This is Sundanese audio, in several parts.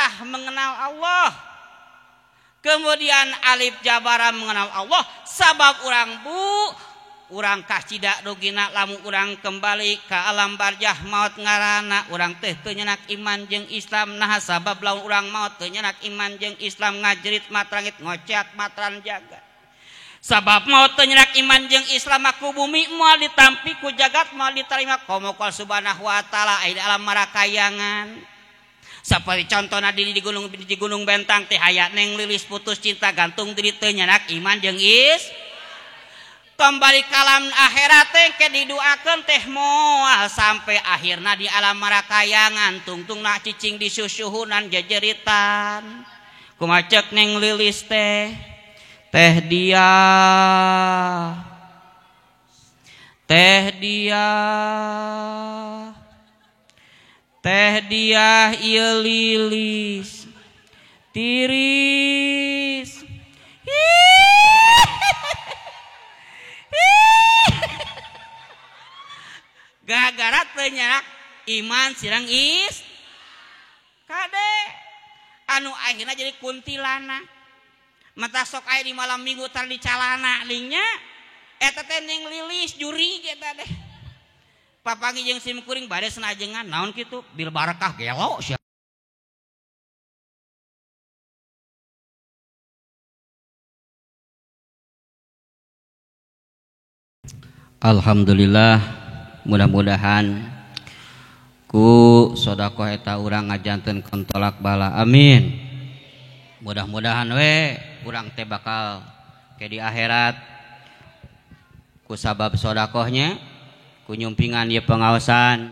Hamzah mengenal Allah. Kemudian Alif Jabara mengenal Allah. Sabab urang kacida dogina lamun urang kembali ke alam barzah maut ngarana urang teh teu nyenak iman jeung Islam. Nah sabab lamun urang maut teu nyenak iman jeung Islam ngajerit matrangit ngocat matran jagat. Sabab maut teu nyenak iman jeung Islam aku bumi moal ditampi ku jagat moal diterima komo kal subhanahu wa taala aya di alam marakayangan. Saperti contohna di gunung Bentang teh aya Neng Lilis putus cinta gantung diri teu nyenak iman jeung kembali ke alam akhirat teh ke diduakeun teh moal sampai akhirna di alam marakayangan tungtungna cicing disusuhunan jejeritan kumaha ceuk Neng Lilis teh dia ieu Lilis tiris gara-gara teu nyerak iman sirang kade anu akhirna jadi kuntilanak mata sok aya di malam minggu tar di calana lingnya eta teh Neng Lilis juri eta deh papangi jeung sim kuring bade senajengan naon kitu bil barakah gelo sia. Alhamdulillah mudah-mudahan ku sedekah eta urang ngajanten kontolak bala amin. Mudah-mudahan we urang teh bakal ke di akhirat ku sabab sedekahnya ku nyumpingan ieu pengaosan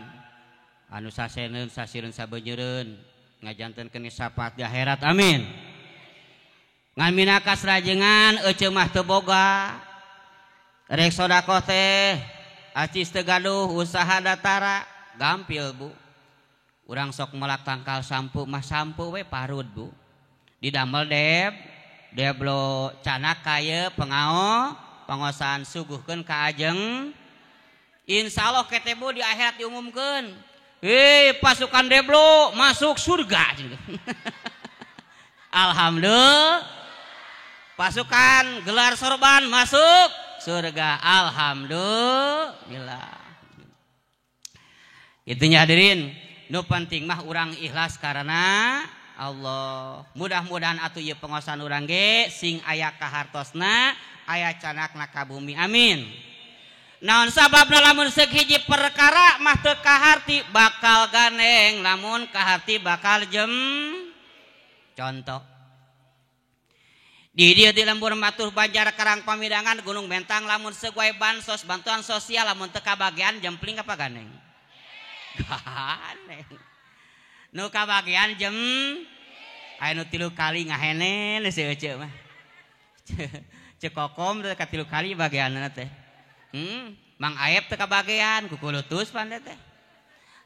anu saseneun sasireun sabeunjeureun ngajantenkeun syafaat di akhirat amin. Ngan minaka sarajengan euceum mah teu boga rek sedekah teh acis teu gaduh usaha datara gampil Bu. Urang sok melak tangkal sampu mah sampu we parud Bu. Didamel deb lo canak kaya pengaosan suguhkeun ka ajeng insyaallah kete Bu di akhirat diumumkeun pasukan Deblo masuk surga alhamdulillah pasukan gelar sorban masuk surga alhamdulillah. Itunya hadirin nu penting mah urang ikhlas karena Allah. Mudah-mudahan atuh ieu pengosan urang ge sing aya kahartosna aya canakna ka bumi amin. Naon sababna lamun seuk hiji perkara mah teu kaharti bakal ganeng lamun kaharti bakal contoh di dieu di lembur Matuh Banjar Karang Pamidangan Gunung Bentang lamun seuk wae bansos bantuan sosial lamun teu kabagean jempling apa ganeng ganeng nu kabagean aya nu 3 kali ngahenen si ece mah cekokom teh ka 3 kali bageanna teh Mang Aep teu kabagean kukulutus pande teh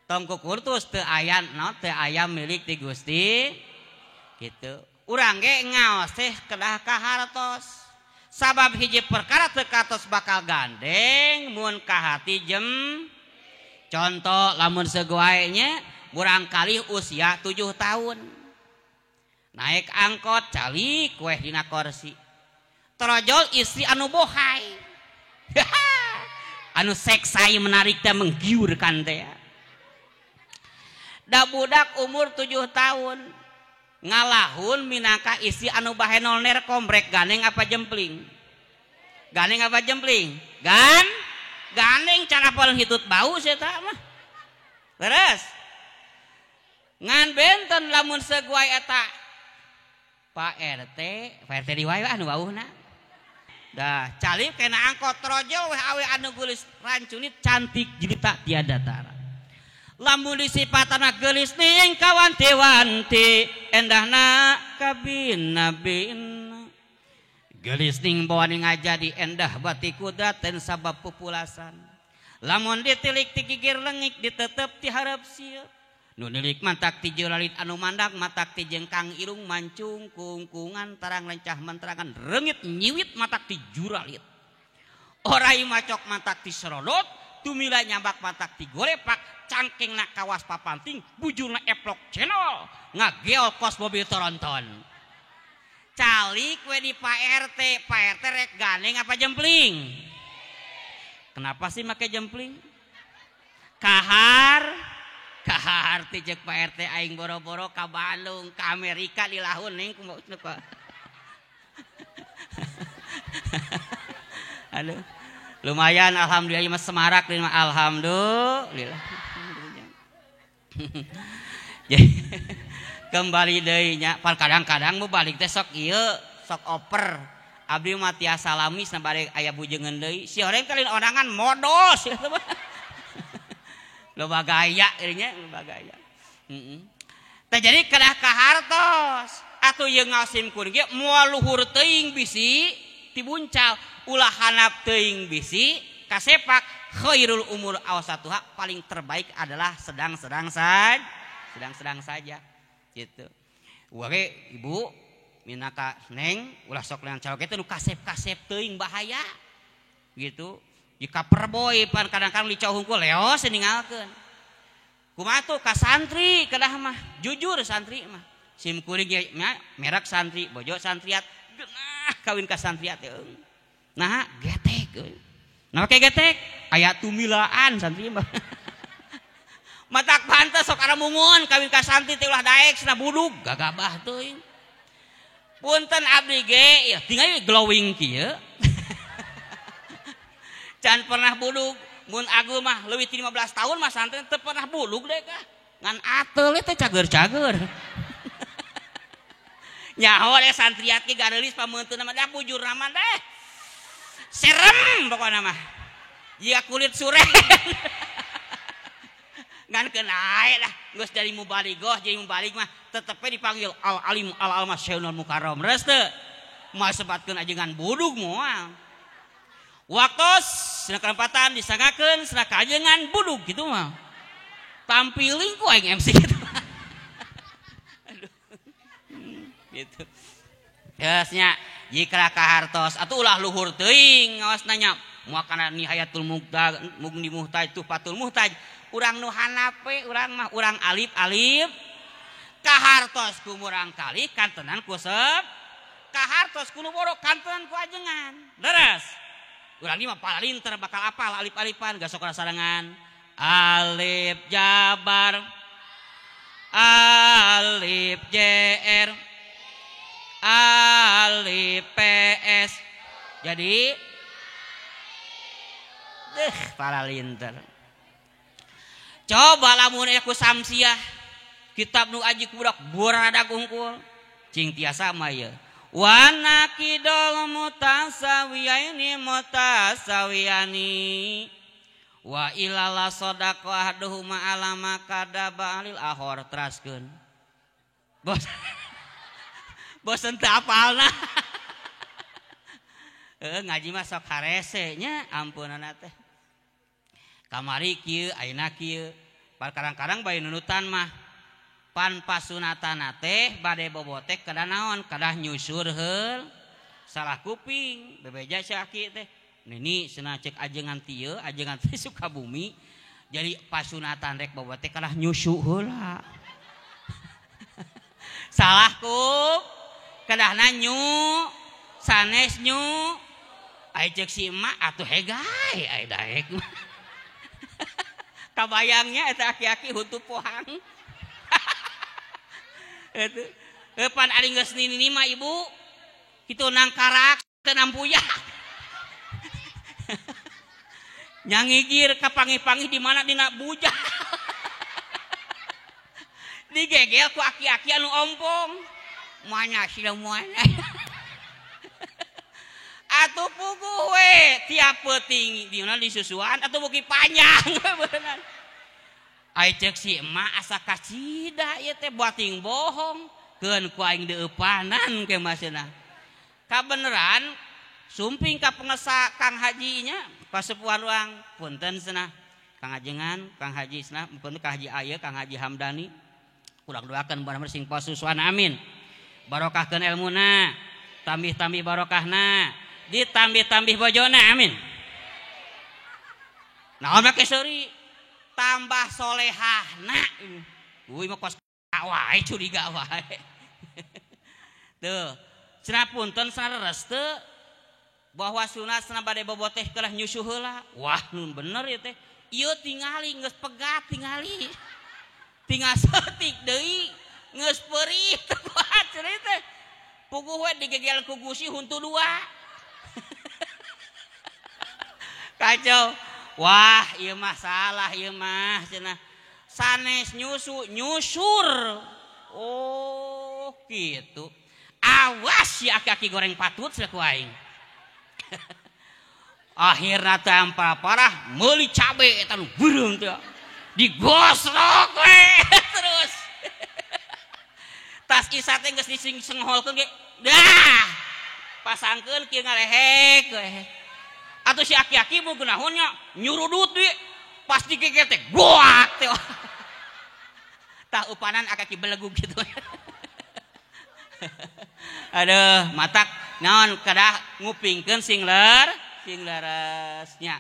tong kukulutus teu aya naon teu aya milik ti Gusti kitu urang ge ngaos teh kedah kahartos sabab hiji perkara teu katos bakal gandeng mun ka hati contoh lamun segoe nya urang kali usia 7 tahun naik angkot calik weh dina kursi terojol istri anu bohai anu seksai menarik dan menggiurkan teh da budak umur 7 tahun ngalahun minangka istri anu bahe nolner kombrek ganeng apa jempling ganeng cara paling hitut bau saya tak mah terus ngan benten lamun seguai eta Pak RT diwae anu bauhna dah calip kena angkot trojol weh awe anu geulis rancunit cantik jelita tiada tara lamun disipatana geulis ning kawanti-wanti endahna kabina geulis ning bawani ngajadi endah bati kudrat dan sabab pupulasan lamun ditilik ti gigir lengik ditetep ti hareup sieun nu nilik mantak ti jolalit anu mandak matak ti jengkang irung mancung kungkungan tarang lencah menterangan rengit nyiwit matak ti juralit orai macok matak ti serodot tumila nyambak matak ti golepak cangkengna kawas papanting bujurna eplok channel ngageol kos mobil toronton calik we di Pak RT rek gandeng apa jempling kenapa sih make jempling kahar ti jeung Pak RT aing boro-boro ka Bandung ka Amerika di lahun ning kumaha aduh lumayan alhamdulillah mah semarak lima alhamdulillah jadi kembali deui nya pan kadang-kadang mau balik teh sok ieu sok oper abdi mah tiasa salami sabari aya bujeungeun deui si horeng kalin orangan modos loba gaya ieu nya loba gaya teh jadi kedah kahartos atuh yeung ngasimkeun ge moal luhur teuing bisi tibuncal ulah hanap teuing bisi kasepak khairul umur awsatuha paling terbaik adalah sedang-sedang saja gitu. Wage ibu minaka neng ulah sok leang calok itu nu kasep-kasep teuing bahaya gitu. Jika perboy pan kadang-kadang dicauh hungkul leos ninggalkeun. Kumaha tuh ka santri kedah mah jujur santri mah. Sim kuring ge merek santri bojo santriat geunah kawin ka santriat teh. Nah getek. Nah pake getek aya tumilaan santri mah. Matak pantes sok aramungun kawin ka santri teh ulah daek cenah budug gagabah teuing. Punten abdi ge ya tinggal glowing kieu. Can pernah budug mun agu mah leuwih ti 15 tahun mah santri teu pernah budug deh kah. Ngan ateul teh cager-cager. Nyaho deh santriat ge gareulis pameunteun mah dah bujur mah deh. Serem pokokna mah. Jika kulit suren. Ngan kenae dah geus dari mubalighah jadi mubalik mah tetep dipanggil al alim al almas syaunul mukarram reus teu moal sebatkeun ajengan budug moal waktos cenah karempatan disangakeun cenah ka ajengan budug kitu mah tampiling ku aing MC kitu aduh gitu geus nya jika kahartos atuh ulah luhur teuing ngaos nanya moal kana nihayatul muhtaj tufatul muhtaj urang nu hanape urang mah urang alif kahartos ku murang kali kantenan ku sep kahartos ku nu borok kantenan ku ajengan leres urang ieu mah palinter bakal apal alif-alifan gasok sarangan alif jabar alif jr alif ps jadi palinter. Coba lamun aku samsiah kitab nu aji kudak buradak unggul cing tiasa mah ye wana kidol mutasawiyani wa ilala sadaqah duhuma alama kadaba alil ahor teraskeun bos bosen teu apalna ngaji mah sok harese nya ampunana teh kamari kieu ayeuna kieu kadang-kadang bae nunutan mah pan pasunatana teh bade bobotek kada naon kadah nyusur heul salah kuping bebeja syaki teh nini cenah cek ajengan tieu ajengan teh Sukabumi jadi pasunatan rek bobotek kadah nyusu heula salah kup kadahna nyu sanes nyu ai cek si emak atuh hegay ai daek kabayangnya eta aki-aki hutu pohang itu pan ari geus nini mah ibu kitu nang karak teu nampuya nyangigir ka pangi-pangi di mana dina bujang digegel ku aki-aki anu ompong moanya sila moanya atuh pugu we tiap peuting dina disusuan atuh beuki panjang beunang ai ceuk si emak asa kacida ieu teh bating bohong keun ku aing deupanan ke maseuna kabeneran sumping ka pengesa Kang Haji nya pasepuhan urang punten cenah Kang Ajengan Kang Haji cenah mumpun Kang Haji aya Kang Haji Hamdani urang doakeun mudah-mudahan sing pasusuan amin barokahkeun ilmuna tambih-tambih barokahna ditambih-tambih bojona amin naon make seuri tambah solehahna uy mah kos wae curiga wae tuh cenah punten sareres teu bahwa sunat cenah bade boboteh kelah nyusu heula wah nun bener ieu teh ieu tingali geus pegat tingali tinggal setik deui geus peurit kuat cenah teh puguh we digegel ku gusi huntu dua kacau wah ieu mah salah ieu mah cenah sanes nyusur oh gitu awas si aki-aki goreng patut saku aing akhirna tanpa parah meuli cabe eta nu beureung teh digosrok we terus tas isa teh geus disengholkeun ge dah pasangkeun kieu ngalehek we atuh si aki-aki boga naonnya nyurudut we pas digegel teh goak teh tah upanan aki-aki belegug gitu aduh matak naon kadah ngupingkeun sing leresnya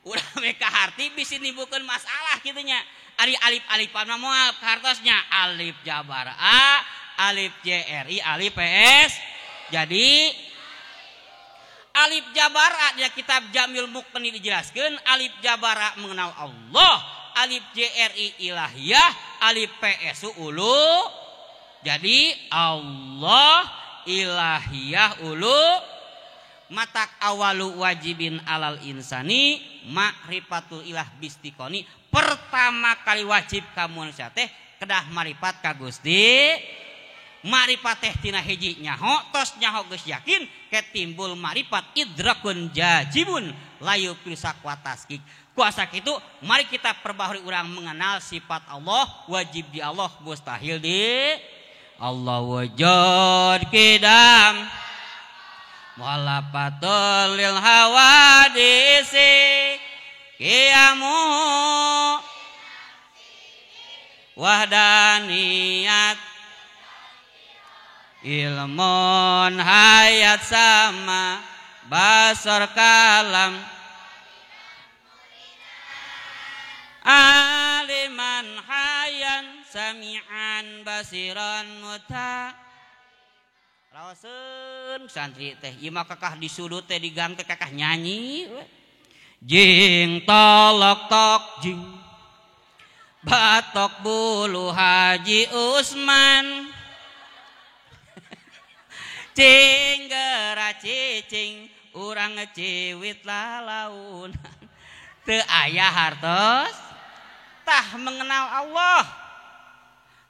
urang mereka harti bisa nimbulkeun masalah kitu nya ari alif-alifan mah moal hartosnya alif jabar a alif jri alif ps jadi alif jabara di kitab Jamil Muqni dijelaskeun alif jabara mengenal Allah alif jri ilahiyah alif ps ulu jadi Allah ilahiyah ulu matak awalu wajibin alal insani ma'rifatul ilah bistikoni pertama kali wajib ka manusia teh kedah marifat ka Gusti marifat teh tina hiji nyaho tos nyaho geus yakin ketimbul marifat idrakun jajibun layu pisak wataskik kuasa kitu mari kita perbaharui urang mengenal sifat Allah wajib di Allah mustahil di Allah wujud kidam walapatul lil hawadisi qiyamu wahdaniyat ilmun hayat sama basar kalam aliman hayan sami'an basiran muta rawaseun santri teh ieu mah kakah di sudut teh di gang teh kakah nyanyi jing tolok tok jing batok bulu Haji Usman cing geura cicing urang ngeciwit lalaun teu aya hartos tah mengenal Allah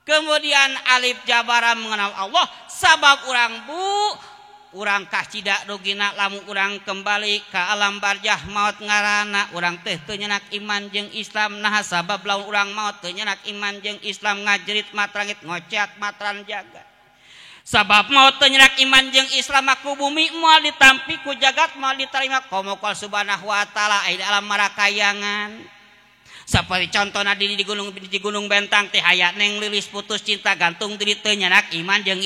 kemudian alif jabara mengenal Allah sabab urang kacida dogina lamun urang kembali ka alam barjah maut ngaranna urang teh teu nyenak iman jeung Islam nah sabab lamun urang maut teu nyenak iman jeung Islam ngajerit matrangit ngocat matran jagat sabab maut teu nyenak iman jeung Islam aku bumi moal ditampi ku jagat moal ditarima komo kal subhanahu wa taala aya di alam marakayangan seperti contohna di gunung bentang teh aya neng lilis putus cinta gantung diri teu nyenak iman jeung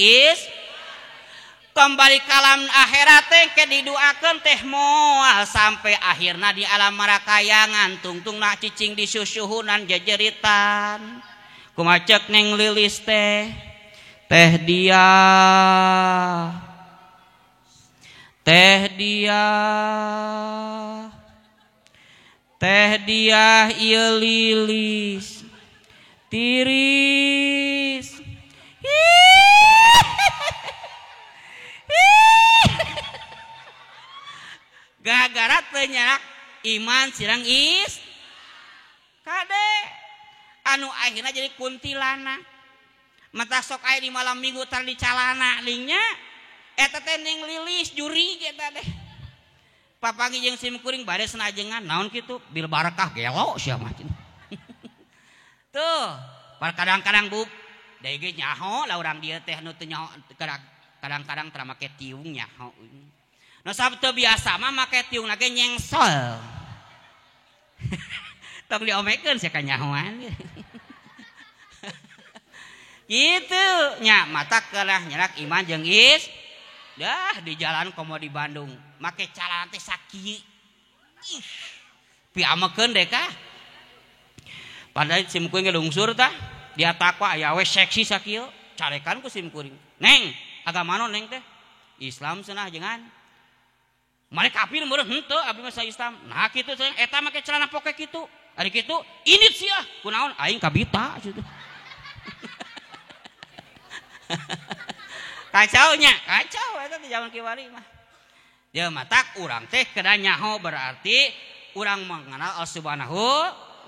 kembali kalam akhirat teh ke diduakeun teh moal sampai akhirna di alam marakayangan tungtungna cicing disusuhunan jejeritan kumaha ceuk neng lilis teh dia ieu lilis tiris gara-gara teu nyerak iman sirang kade anu akhirna jadi kuntilanak mata sok aya di malam minggu tar di calana lingnya eta teh ning lilis juri eta deh papangi jeung sim kuring bade senajengan naon kitu bil barakah gelo sia mah tuh kadang-kadang bu deui ge nyaho lah urang dieu teh nu teu nyaho kadang-kadang tara make tiung nyaho nu sabtu biasa mah make tiungna ge nyengsol tong diomekeun sia ka nyahoan gitu nya mata kalah nyerak iman jeung dah di jalan komo di Bandung make calana teh sakieu piamakeun deh kah padahal sim kuring lungsur tah dia takwa aya we seksi sakieu carekan ku sim kuring neng agama naon neng teh Islam cenah jangan mari kafir meureun henteu abi mah Islam nah kitu cenah eta make celana poke kitu ari kitu init sia kunaon aing kabita kitu kacaunya kacau eta di zaman kiwari mah dia matak urang teh kada nyaho berarti urang mengenal Allah Subhanahu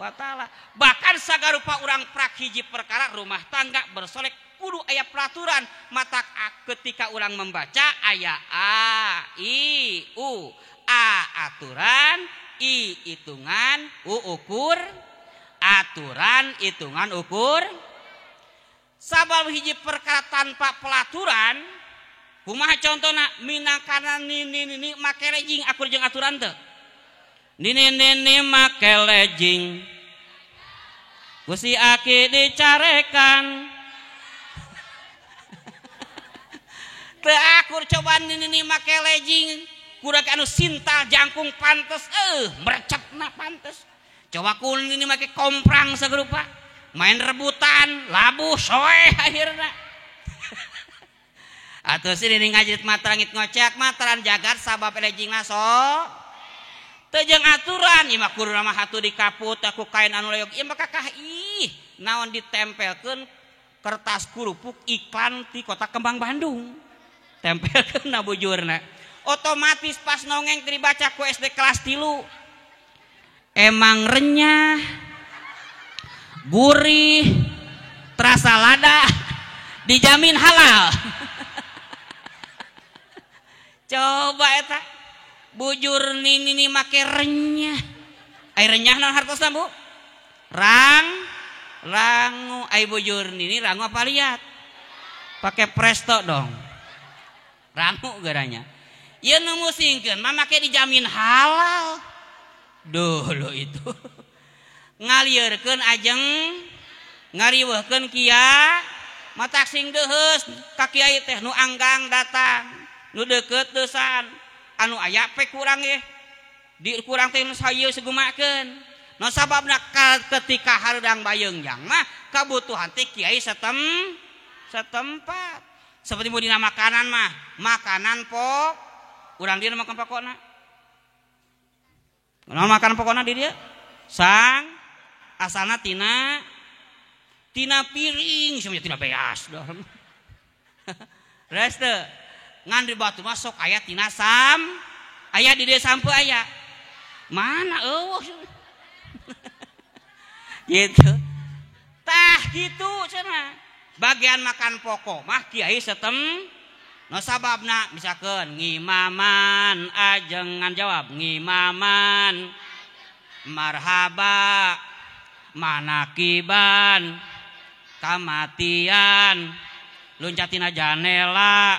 wa taala bahkan sagarupa urang prak hiji perkara rumah tangga bersolek kudu aya peraturan matak ketika urang membaca aya a i u a aturan i hitungan u ukur aturan hitungan ukur sabab hiji perkara tanpa pelaturan kumaha contohna minangkana nini make lejing akur jeung aturan teu nini make lejing ku si aki dicarekan teu akur cobaan nini make lejing kurak anu sinta jangkung pantes merecepna pantes coba ku nini make komprang sagerupa main rebutan labuh soe akhirna atuh sini ngajit matrangit ngocek matran jagat sabab lejingna so teu jeung aturan ieu mah kudu mah hatu dikaput aku kain anu leog ieu mah kakah ih naon ditempelkeun kertas kurupuk iklan di kota Kembang Bandung tempelkeun na bujurna otomatis pas nongeng dibaca ku SD kelas 3 emang renyah gurih terasa lada dijamin halal coba eta bujur nini make renyah ai renyah naon hartosna Bu rangu ai bujur nini rangu apa lihat pakai presto dong rangu garanya ieu nu musingkeun mah make dijamin halal dulu itu ngalieurkeun ajeng ngariweuhkeun kia matak sing deuheus ka kiai teh nu anggang datang nu deukeut deusan anu aya pe kurang ye di kurang teh sayeun segumakeun nu sababna ketika hareudang bayeungjang mah kabutuhan teh kiai setempat seperti mun dina makanan mah makanan pok urang dia makan pokona naon makanan pokona di dia sang asalna tina piring semuanya tina beas reste ngan di batu masuk aya tina sam aya di dia sampeu aya mana eueuh gitu tah gitu cenah bagian makan pokok mah kiai setem no sababna misalkeun ngimaman ajengan jawab ngimaman marhaba manakiban kamatian luncatina janela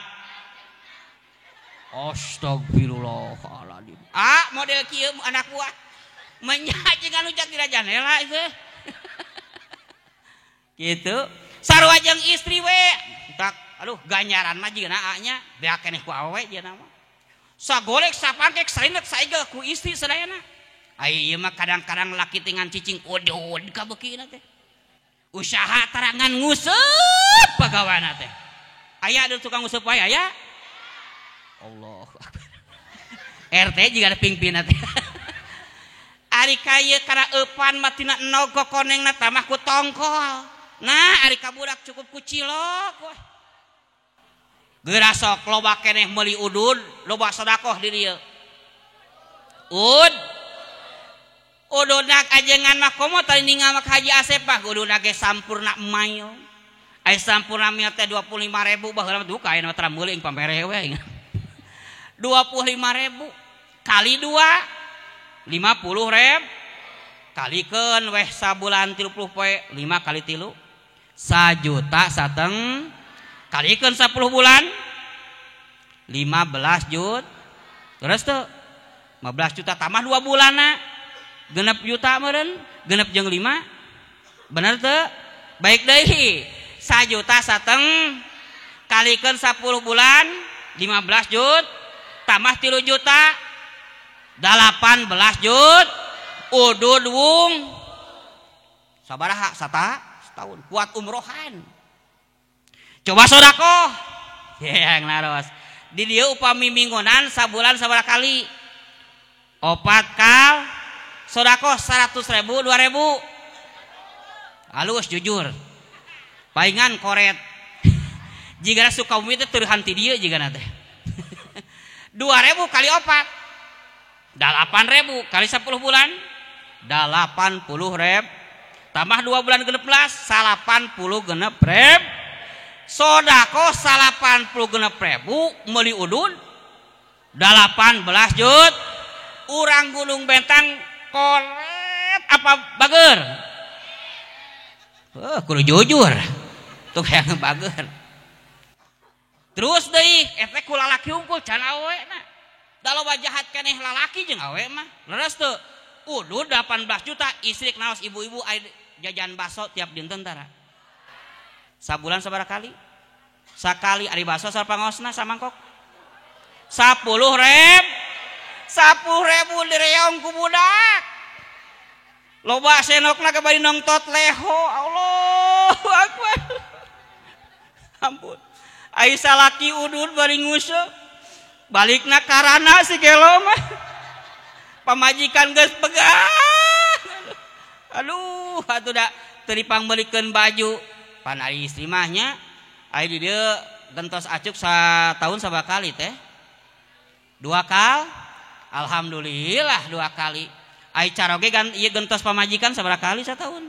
astagfirullahaladzim model kieu anak buah menyajengan luncatina janela itu gitu sarua jeung istri we tak aduh ganyaran mah jigeuna nya beak keneh ku awewe dia nama sagolek sapangkek sarinep saegeul ku istri sadayana ieu mah kadang-kadang laki dengan cicing kodod ka beukina teh usaha tarangan nguseup pagawana teh aya ada tukang nguseup wae aya Allah RT juga ada pingpina teh ari kaya kana eupan mah tina enogo konengna tamah ku tongkol nah ari kabudak cukup ku cilok weh geura sok loba keneh meuli udud loba sedekah di dieu ududak ajengan mah komo tadi ningal mak Haji Asep bah ududak ge sampurna mail ai sampurna mil teh 25.000 baheula duka aya mah tara meuli pamere we 25.000 kali 2 50.000 kalikeun weh sabulan 30 poe 5 kali 3 1,5 juta kalikeun 10 bulan 15 juta terus tuh 15 juta tambah 2 bulanna 6 juta meureun 6 jeung 5 bener teu baik deui 1,5 juta kalikeun 10 bulan 15 juta tambah 3 juta 18 juta udud wung sabaraha setahun kuat umrohan coba sodako yang naros di dia upami minggunan sabulan sabaraha kali 4 kal sodako 100.000 2.000 halus jujur palingan koret jika suka umi itu terhanti dia jika nanti 2.000 kali 4 8.000 kali 10 bulan 80.000 tambah 2 bulan genep 80 genep reb sodako 80 genep ribu meuli udun 18 jut urang Gunung Bentang koret apa bager kudu jujur tuh yang bager terus deui efek ku lalaki unggul can awe na dalam wajahat keneh lalaki jeung awe mah leres teu udud 18 juta istri naos ibu-ibu jajan baso tiap dinten tara sabulan sabaraha kali sakali ari baso sarpangosna samangkok 10.000 direong ku budak loba senokna kabari nongtot leho Allahu akbar ampun ai salaki udud bari nguseup balikna karana si gelo mah pamajikan geus pegang aduh atuh da teu dipangbelikeun baju pan ari istri mah nya ai di dieu gentos acuk satahun sabaraha kali teh 2 kal alhamdulillah 2 kali ai caroge ieu gentos pamajikan sabaraha kali satahun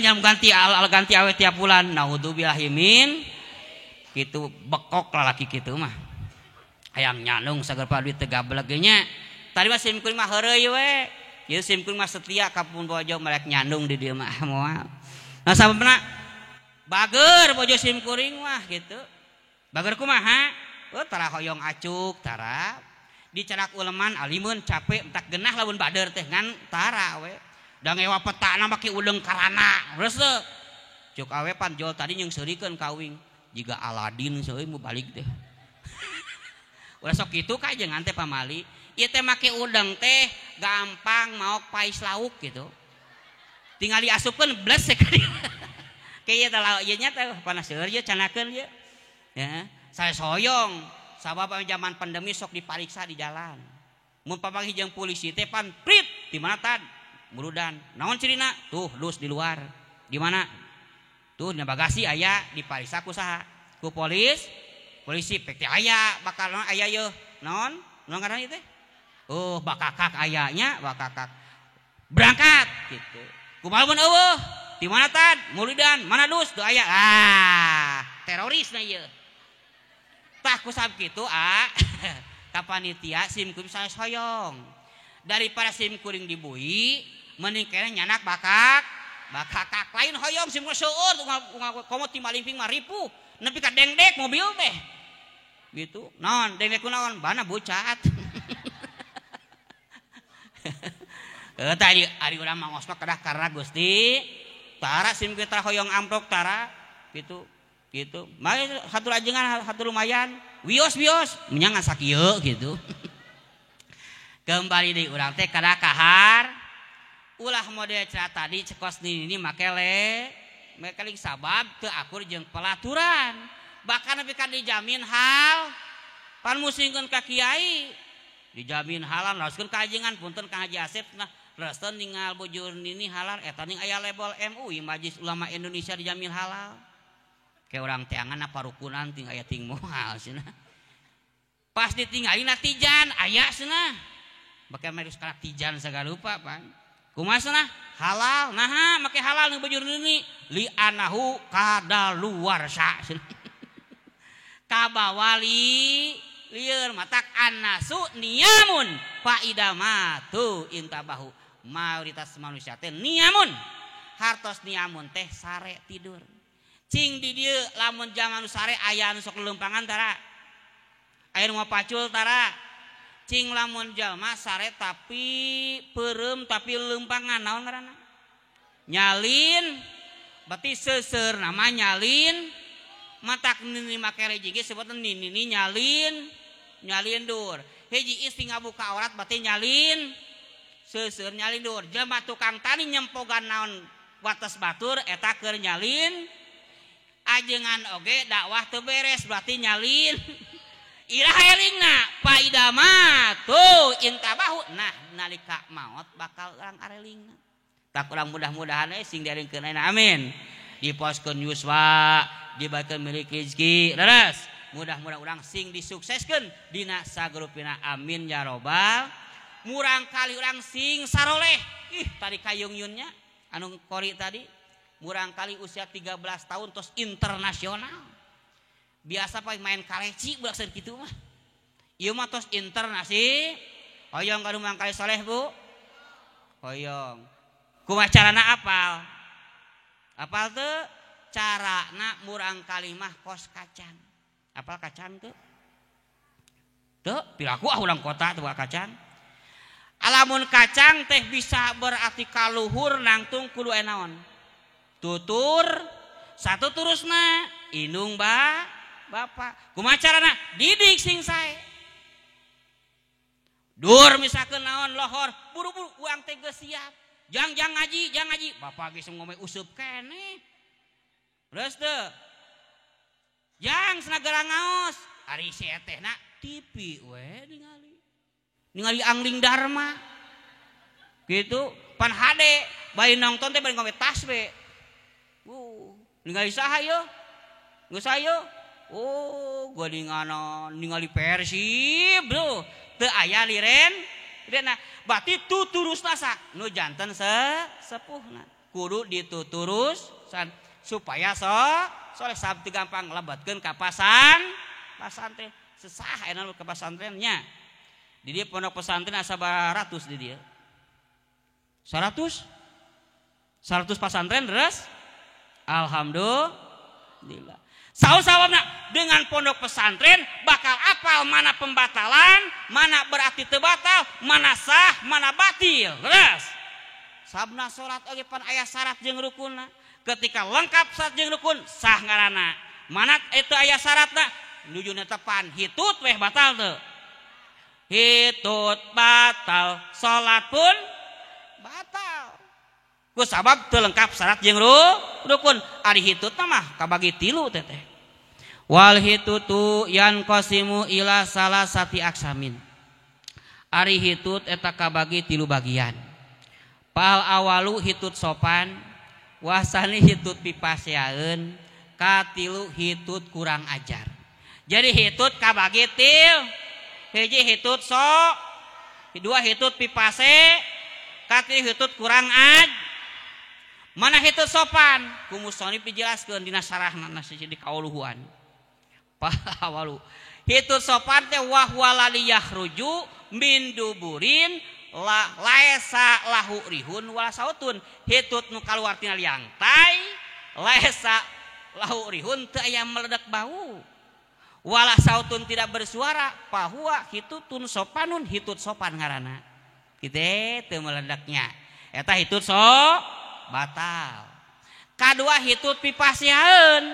nyam ganti al ganti awe tiap bulan naudzubillahimin kitu bekok lalaki kitu mah hayang nyandung sagerpa duit teu gablek ge nya tadi mah simkuring mah heureuy we ieu simkuring mah setia ka pun bojo melek nyandung di dieu mah moal nah sababna bager bojo simkuring mah gitu bager kumaha tara hoyong acuk tara dicerak uleman alimun capek entak genah lamun bader teh ngan tara we da ngewa petana make udeng karana terus teh cuk awe pan jol tadi yang seurikeun kawing jiga Aladin seueur mu balik teh ulah sok kitu ka jangan teh pamali ieu teh make udeng teh gampang maok pais lauk gitu tinggal diasupkeun bles ka dieu kayak teh ieu nya teh panas seueur ieu canakeun ieu ya saya soyong sabab zaman pandemi sok dipariksa di jalan mun papanggih jeung polisi teh pan prit di mana tad muludan naon cirina tuh dus di luar di mana tuh di bagasi aya dipariksa ku saha ku polisi pek teh aya bakal aya yeuh naon ngaranna ieu teh bakakak ayanya bakakak berangkat gitu kumaha mun eueuh di mana tad muludan mana dus teu aya teroris na ieu tah ku sabab kitu ka panitia simkuring saya soyong daripada simkuring dibui mending keneh nyanak bakakak lain hoyong simkuring seueur komo ti malingping mah ripuh nepi ka dengdek mobil teh gitu naon dengdek kunaon bana bucat tadi ari urang mangosna kedah karena Gusti tara simkuring tara hoyong amprok tara gitu mari satu ajengan satu lumayan wios menyangan sakieu gitu kembali deui urang teh kada kahar ulah model cerita tadi cekos ini make mekaling sabab teu akur jeung pelaturan bahkan nepi ka dijamin hal pan musingkeun ka kiai dijamin halal raoskeun ka ajengan punten Kang Haji Asep nah resten ningal bujur ini halal eta ning aya label MUI Majelis Ulama Indonesia dijamin halal kayak orang teangan apa rukunan ting aya ting moal cenah pas ditinggalin tijan aya cenah bake merus kana tijan sagala rupa pan kumaha cenah halal naha make halal nu bajur ini li anahu kadaluwarsa cenah kabawali lieur matak annasu niyamun faidamatu intabahu mayoritas manusia teh niyamun hartos niyamun teh sare tidur cing di dieu lamun zaman sare aya anu sok leumpangan tara aya nu pacul tara cing lamun jalma sare tapi peureum tapi leumpangan naon ngaranna nyalin berarti seuseur nama nyalin matak nini make reji ge sebutna nini nyalin dur hiji istri ngabuka aurat berarti nyalin seuseur nyalin dur jelema tukang tani nyempogan naon wates batur eta keur nyalin ajengan oge dakwah teu beres berarti nyalin irah elingna faida mah tuh intabahu nah nalika maot bakal urang arelingna tak urang mudah-mudahan sing diaringkeun ayeuna amin diposkeun yuswa dibakeun milik rezeki leres mudah-mudahan urang sing disukseskeun dina sagrupina amin ya robbal murang kali urang sing saroleh ih tadi kayung yunnya anu kori tadi murang kali usia 13 tahun tos internasional biasa paling main kaleci budak seur kitu mah ieu mah tos internasi hoyong ka rumah kali soleh bu hoyong kumaha carana apal teu carana murang kali mah kos kacang apal kacang teu pilaku urang kota teu kacang alamun kacang teh bisa berarti kaluhur nangtung kudu naon tutur satu turusna indung bapak kumaha carana didik sing sae dur misalkeun naon lohor buru-buru uang teh geus siap jang ngaji bapak geus ngomong useup keneh terus teu jang senagara ngaos ari si etehna TV we ningali angling dharma gitu pan HD bayi nonton teh bari ngombe tasbih ningali saha yeuh geus ayo gua ningali Persib bro teu aya liren na berarti tuturusna sa nu janten sepuhna kudu dituturus supaya soleh sabtu gampang lebatkeun ka pasantren sesah enak ke pasantrennya di dia pondok pesantren asa baratus di dia 100 pesantren terus alhamdulillah saus-sawabna dengan pondok pesantren bakal apal mana pembatalan mana berarti teu batal mana sah mana batil terus sabna salat oge pan aya syarat jeung rukunna ketika lengkap syarat jeung rukun sah ngaranna mana itu aya syaratna nujuna tepan hitut weh batal teu hitut batal salat pun batal ku sabab teu lengkap syarat jeung rukun ari hitut mah kabagi 3 teteh wal hitutu yanqasimu ila salasati aksamin ari hitut eta kabagi 3 bagian pal awalu hitut sopan wasani hitut pipaseaeun katilu hitut kurang ajar jadi hitut kabagi 3 hiji hitut dua hitut pipase katilu hitut kurang mana hitut sopan ku musonif dijelaskeun dina sarahna di kauluhuan pahawalu hitut sopan teh wahwalali yahruju min duburin laesa lahu rihun wala sautun hitut nu kaluar tina liang tai laesa lahu rihun teu aya meledak bau wala sautun tidak bersuara pahuwa hitutun sopanun hitut sopan ngaranna kitu teu meledaknya eta hitut batal kadua hitut pipasiaeun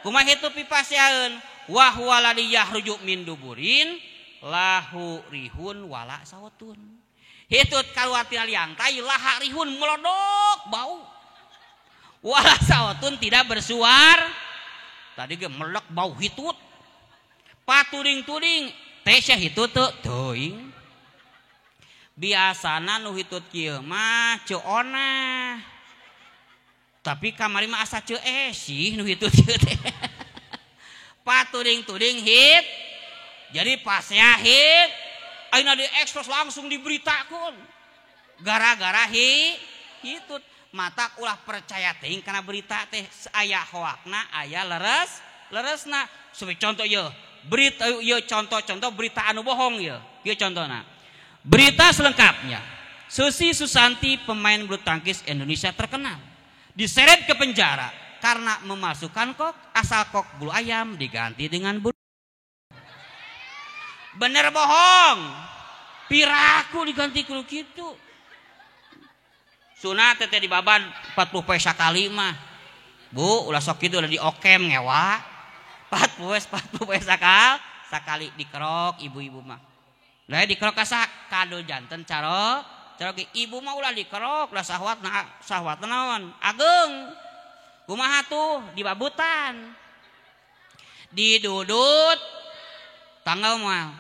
kumaha hitut pipasiaeun wa huwa ladhi yahruju min duburin lahu rihun wala sautun hitut kaluar tina liang tai laha rihun melodok bau wala sautun tidak bersuara tadi ge melek bau hitut paturing-turing tesya hitut teuing biasana nu hitut kieu mah ceona tapi kamari mah asa ceu sih nu hitut kieu teh paturing-turing hit jadi pasnya hit ayeuna diekspos langsung diberitakeun gara-gara hitut mata ulah percaya teuing kana berita teh aya hoakna aya leresna sebagai contoh ieu berita ieu contoh berita anu bohong ieu contohna berita selengkapnya Susi Susanti pemain bulu tangkis Indonesia terkenal diseret ke penjara karena memasukkan kok asal kok bulu ayam diganti dengan bulu bener bohong piraku diganti kudu kitu sunat teh di baban 40 poe sakali mah bu ulah sok kitu udah diokem ngewa 40 poe sakali dikerok ibu-ibu mah lah dikerok kasa kado janten caro Cara ibu mah ulah dikerok lah sahwat naon ageng kumaha tuh dibabutan didudut tanggal moal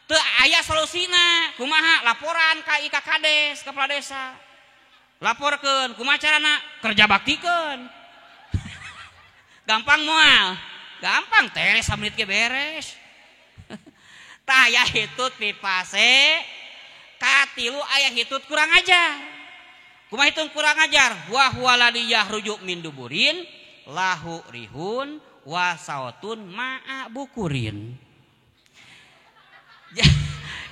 teu aya solusina kumaha laporan ka IKKDes kepala desa laporkeun kumaha carana kerja baktikeun gampang moal gampang teres 3 menit ge beres tah aya hitut pipase katilu aya hitut kurang ajar kumaha hitung kurang ajar wa huwaladiyah rujuk min duburin lahu rihun wa sautun ma'a bukurin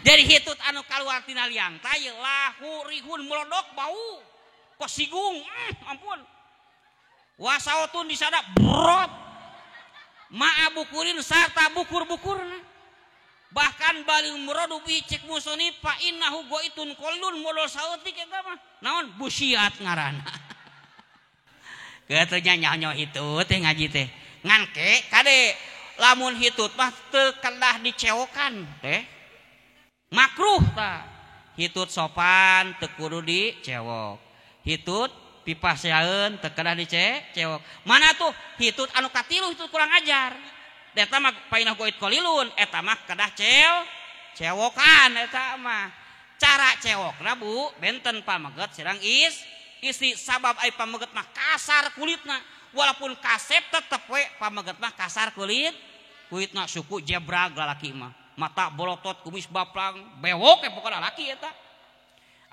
jadi hitut anu kaluar tina liang tah lahu rihun melodok bau kosigung ampun wasautun disada brot ma'a bukurin sarta bukur-bukurna bahkan balil muradu bi cek musoni fa innahu goitun qallun modal sautik eta mah naon busiat ngaranna katanya nyanyo hitut teh ngaji teh ngan ke kade lamun hitut mah teu kedah dicewokan teh makruh tah hitut sopan teu kudu dicewok hitut pipaseaeun teu kedah dicewok mana tuh hitut anu katilu hitut kurang ajar eta mah painah goit qalilun eta mah kedah cewokan eta mah cara cewokna Bu benten pameget sirang isi sabab ai pameget mah kasar kulitna walaupun kasep tetep we pameget mah kasar kulitna suku jebrag lalaki mah mata bolotot kumis baplang bewok pokokna laki eta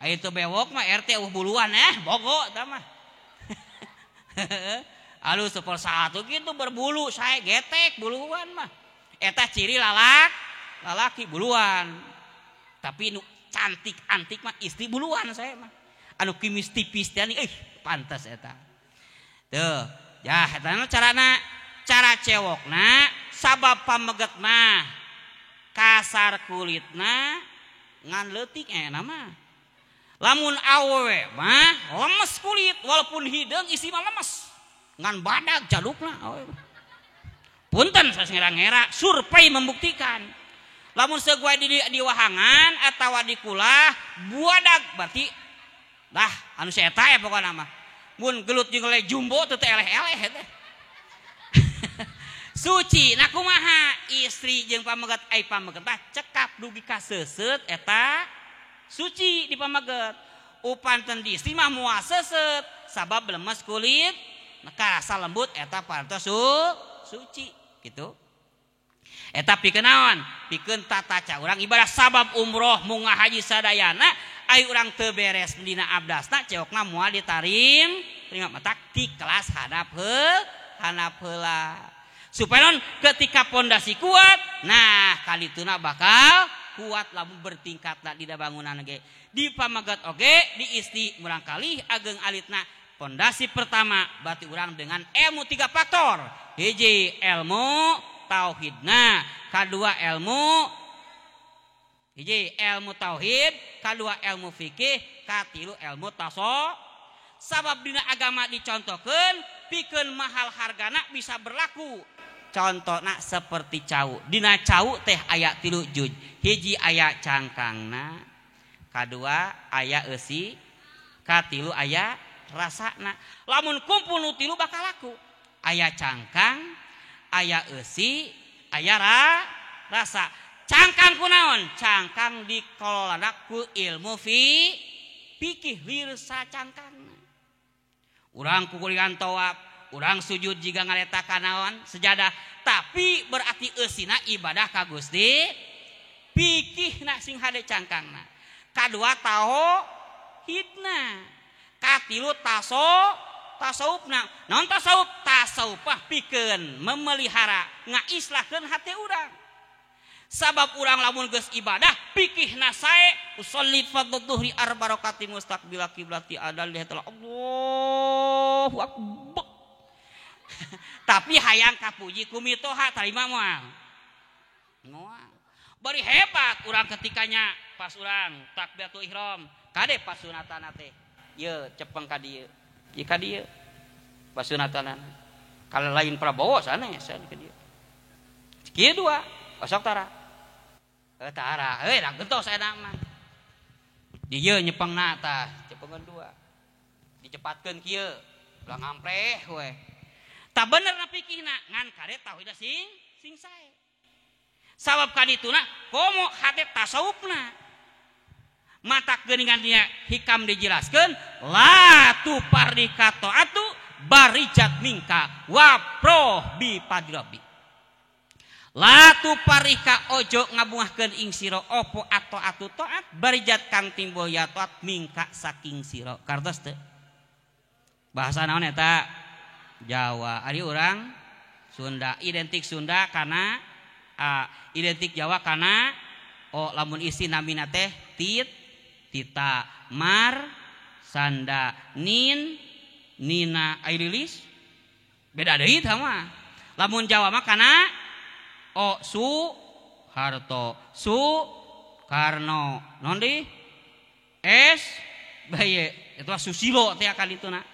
aya teu bewok mah RT buluan bogo eta mah alus 1/1 gitu berbulu sae getek buluan mah eta ciri lalaki buluan tapi nu cantik antik mah istri buluan saya mah anu kimis tipis teh pantes eta teu ya eta cara cewokna sabab pameget mah kasar kulitna ngan leutik mah lamun awewe mah lemes kulit walaupun hideung isi mah lemes ngan badag jalukna punten sasngera-ngera survei membuktikan lamun seguai di wahangan atawa di kulah buadag berarti dah anu eta ya pokokna mah mun gelut jeung le jumbo teu eleh-eleh teh suci nah kumaha istri jeung pameget ai pameget tah cekap dugi ka seuseut eta suci di pameget upanten di istri mah moal seuseut sabab lemes kulit maka rasa lembut eta pantos suci gitu eta pikeun naon pikeun tata cara urang ibadah sabab umroh munggah haji sadayana ai urang teu beres dina abdasna ceokna moal ditarim terima matak di kelas hadap heula supaya non ketika pondasi kuat nah kalituna bakal kuat lamun bertingkatna dina bangunan ge di pameget oge di isti urang kalih ageng alitna pondasi pertama berarti urang dengan ilmu 3 faktor hiji ilmu tauhidna kadua ilmu tauhid kadua ilmu fikih katilu ilmu tasawuf sabab dina agama dicontohkeun pikeun mahal hargana bisa berlaku contohna seperti cau dina cau teh aya 3 juj hiji aya cangkangna kadua aya eusi katilu aya rasana lamun kumpul nu 3 bakal laku aya cangkang aya eusi aya rasa cangkang kunaon cangkang dikololana ku ilmu fikih lirsa cangkangna urang kukulian tawaf urang sujud jiga ngaletakan naon sejadah tapi berarti eusina ibadah ka Gusti fikihna sing hade cangkangna kadua tauhidna katilu tasawufna naon tasawuf tasawufah pikeun memelihara ngaislahkeun hati urang sabab urang lamun geus ibadah fikihna sae usolli fardhu dhuhri arba rakaati mustaqbil qiblati adal lihatlah Allahu akbar tapi hayang kapuji ku mitoha tarima moal bari hebat urang ketikanya pas urang takbiratul ihram kade pas sunatan teh ye cepeng ka dieu ieu ka dieu pas sunatan kalau lain Prabowo sana ka dieu kieu dua osok tara tara dah gentos saya nama Dieu nyepengna tah cepengan dua dicepatkeun kieu ulah ngampreh we tah bener na pikihna ngan kade tauhid sing sae sabab kadituna komo hate tasawufna mata geuningan dia hikam dijelaskeun la tu parikato atu barijat mingka wapro bi padirabi la tu parika ojo ngabungahkeun ing sira opo ato atu taat barijat kang timbul ya taat mingka saking sira kartos teu bahasa naon eta Jawa ari urang Sunda identik Sunda kana identik Jawa kana lamun isi namina teh tita mar sanda nin nina airilis beda deui tah mah lamun Jawa mah kana su harto su karno nondi es baye itu susilo teh akal itu na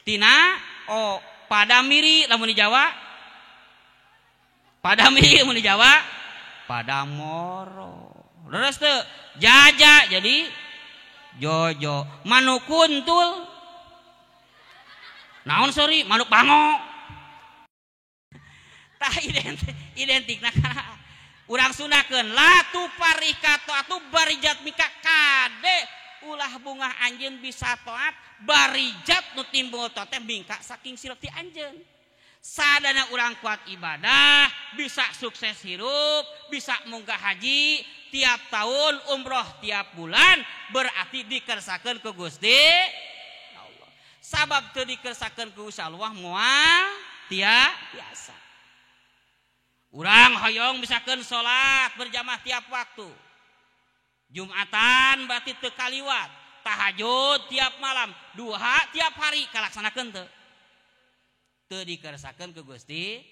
tina padamiri lamun di Jawa padamiri lamun di Jawa padamoro leres teu jaja jadi jojo manukuntul naon sorry manuk bango tah identik nah urang sundakeun latu parikato atu barijat mika kade ulah bungah anjeun bisa taat barijat nu timbul teh mingka saking sira ti anjeun sadana urang kuat ibadah bisa sukses hirup bisa munggah haji tiap tahun umroh tiap bulan berarti dikersakeun ku Gusti Allah sabab teu dikersakeun ku Gusti Allah moal tiasa urang hoyong misalkan sholat berjamaah tiap waktu Jumatan berarti teu kaliwat tahajud tiap malam duha tiap hari kalaksanakeun teu dikersakeun ku Gusti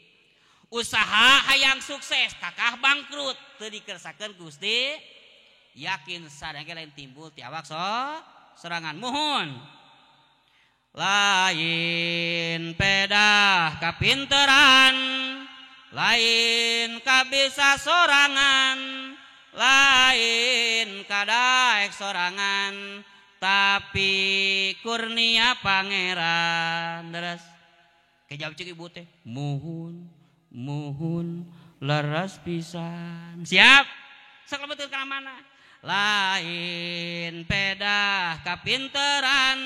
usaha hayang sukses kakah bangkrut teu dikersakeun ku Gusti yakin sadaya lain timbul ti awak serangan muhun lain pedah kapinteran lain kabisa sorangan lain kadaek sorangan tapi kurnia pangeran deres kejawab cek ibu teh muhun leres pisan siap sok lebetul kana mana lain pedah kapinteran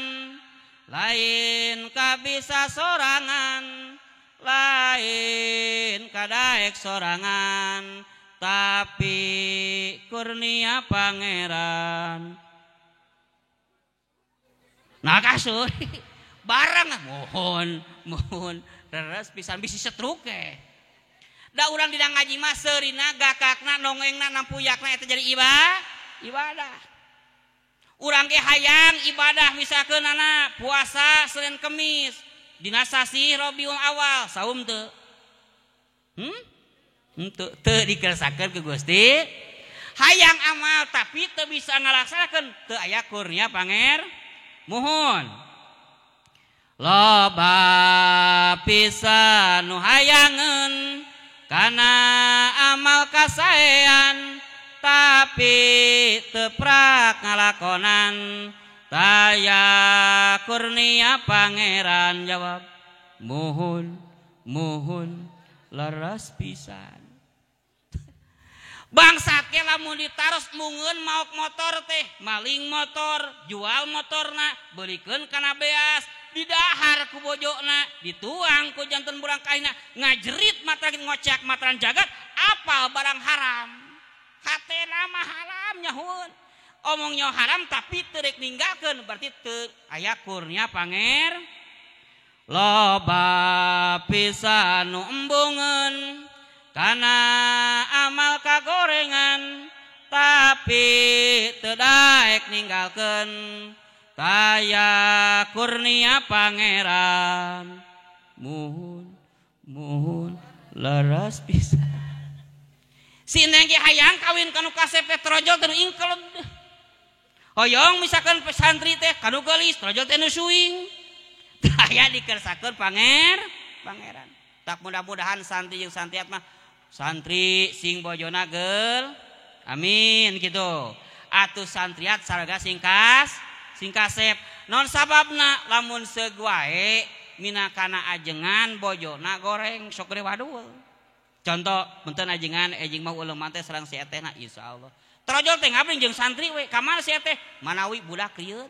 lain kabisa sorangan lain kadaek sorangan tapi kurnia pangeran nah kasur barang mohon leres pisan bisi setruke da urang dina ngaji mah seurina gakakna nongengna nampuyakna eta jadi ibadah urang ge hayang ibadah misalkeun anak puasa Senin Kemis dina sasi Rabiul Awal saum teu teu dikersakeun ku Gusti hayang amal tapi teu bisa ngalaksanakeun teu aya kurnia panger muhun loba pisan nu hayangeun kana amal kasaean tapi teu prak ngalakonan taya kurnia pangeran jawab muhun leres pisan bangsat ke lamun ditaros mungeun maok motor teh maling motor jual motorna beulikeun kana beas didahar ku bojona dituang ku janten burang kaina ngajerit matra ngocak matran jagat apal barang haram hatena mah haram nyahun omongnya haram tapi teu rek ninggalkeun berarti teu aya kurnia panger loba pisan nu embungeun kana amal kagorengan tapi teu daek ninggalkeun taya kurnia pangeran muhun leres pisan si neng ge hayang kawin kanu kasep trojol teu ingkeled hoyong misalkan pesantri teh kanu geulis trojol teh nu suing aya dikersakeun pangeran tak mudah-mudahan santri jeung santriat mah santri sing bojona geul amin gitu atuh santriat sarega singkasep non sababna lamun seug wae minakana ajengan bojona goreng sok gede wadul contoh punten ajengan ejing mah uleuman teh sareng si etehna insyaallah trojol teh ngabring jeung santri we kamal si eteh manawi budak rieut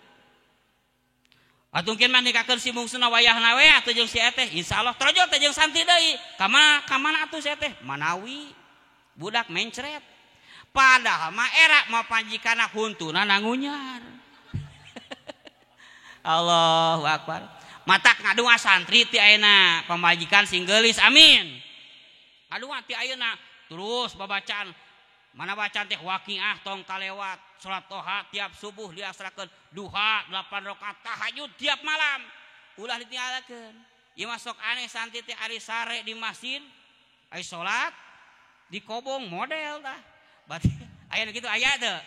atungkeun mah nikakeun si bungsuna wayahna we atuh jeung si eteh insyaallah trojol teh jeung santri deui kamana atuh si eteh manawi budak mencret padahal mah era mah panjikana huntuna nangunyar Allahu akbar matak ngadua santri ti ayeuna pamajikan sing geulis amin ngadua ti ayeuna terus babacaan mana bacaan teh waqiah tong kalewat salat toha tiap subuh diasrakeun duha 8 rakaat tahajud tiap malam ulah ditinggalkeun ieu masuk aneh santri teh ari sare di masjid ai salat di kobong model tah berarti aya kitu aya teu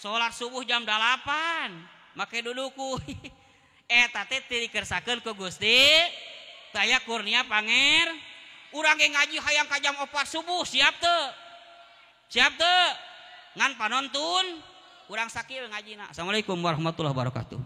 salat subuh jam 8 make duduku eta teh dikersakeun ku Gusti saya kurnia panger urang ge ngaji hayang ka jam 4 subuh siap teu ngan panontun urang sakil ngajina. Assalamualaikum warahmatullahi wabarakatuh.